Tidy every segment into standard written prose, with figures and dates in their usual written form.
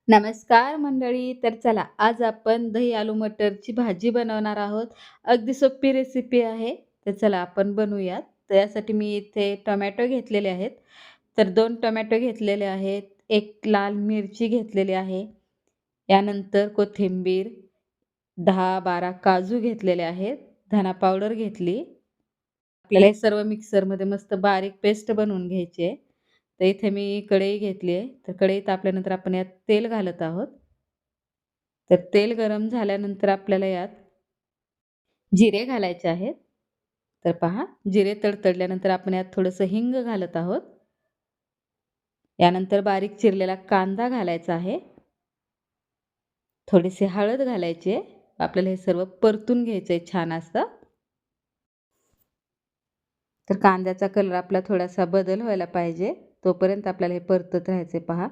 नमस्कार मंडळी. तर चला आज आपण दही आलू मटरची भाजी बनवणार आहोत. अगदी सोपी रेसिपी आहे. तर चला आपण बनवूयात. तर यासाठी मी इथे टोमॅटो घेतलेले आहेत. तर 2 टोमॅटो घेतलेले आहेत. 1 लाल मिरची घेतलेली आहे. यानंतर कोथिंबीर, 10-12 काजू घेतलेले आहेत. धना पावडर घेतली. आपल्याला हे सर्व मिक्सरमध्ये मस्त बारीक पेस्ट बनवून घ्यायची आहे. तर इथे मी कढई घेतली आहे. तर कढई तापल्यानंतर आपण यात तेल घालत आहोत. तर तेल गरम झाल्यानंतर आपल्याला यात जिरे घालायचे आहेत. तर पहा जिरे तडतडल्यानंतर आपण यात थोडंसं हिंग घालत आहोत. यानंतर बारीक चिरलेला कांदा घालायचा आहे. थोडीशी हळद घालायची आहे. आपल्याला हे सर्व परतून घ्यायचं आहे छान असं. तर कांद्याचा कलर आपला थोडासा बदल व्हायला पाहिजे. तोपर्यंत आपल्याला हे परतत राहायचे पहा.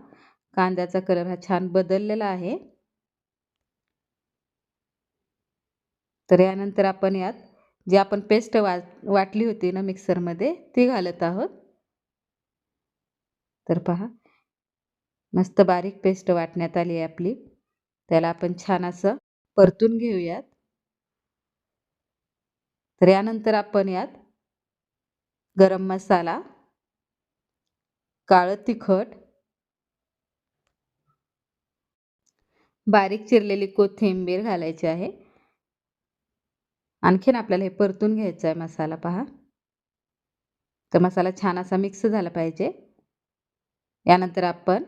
कांद्याचा कलर हा छान बदललेला आहे. तर यानंतर आपण यात जी आपण पेस्ट वाटली होती ना मिक्सरमध्ये ती घालत आहोत. तर पहा मस्त बारीक पेस्ट वाटण्यात आली आहे आपली. त्याला आपण छान असं परतून घेऊयात. तर यानंतर आपण यात गरम मसाला, काळं तिखट, बारीक चिरलेली कोथिंबीर घालायची आहे. आणखीन आपल्याला हे परतून घ्यायचा आहे मसाला पहा. तर मसाला छान असा मिक्स झाला पाहिजे. यानंतर आपण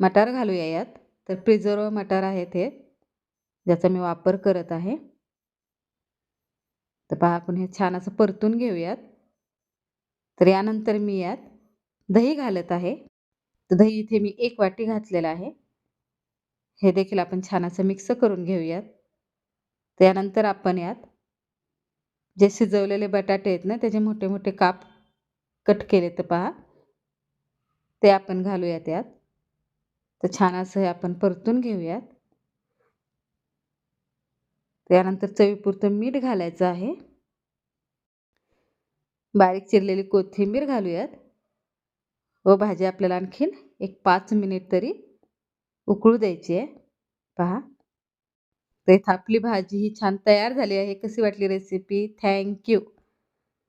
मटार घालूया यात. तर प्रिझर्व्ह मटार आहेत हे, ज्याचा मी वापर करत आहे. तर पहा आपण हे छान असं परतून घेऊयात. तर यानंतर मी यात दही घालत आहे. तर दही इथे मी 1 वाटी घातलेलं आहे. हे देखील आपण छान असं मिक्स करून घेऊयात. त्यानंतर आपण यात जे शिजवलेले बटाटे आहेत ना, त्याचे मोठे-मोठे काप कट केले तर पहा. ते आपण घालूयात यात. तर छान असं हे आपण परतून घेऊयात. त्यानंतर चवीपुरतं मीठ घालायचं आहे. बारीक चिरलेली कोथिंबीर घालूयात. व भाजी आपल्याला आणखीन एक 5 मिनिट तरी उकळू द्यायची आहे. पहा. तर इथं आपली भाजी ही छान तयार झाली आहे. कशी वाटली रेसिपी? Thank you.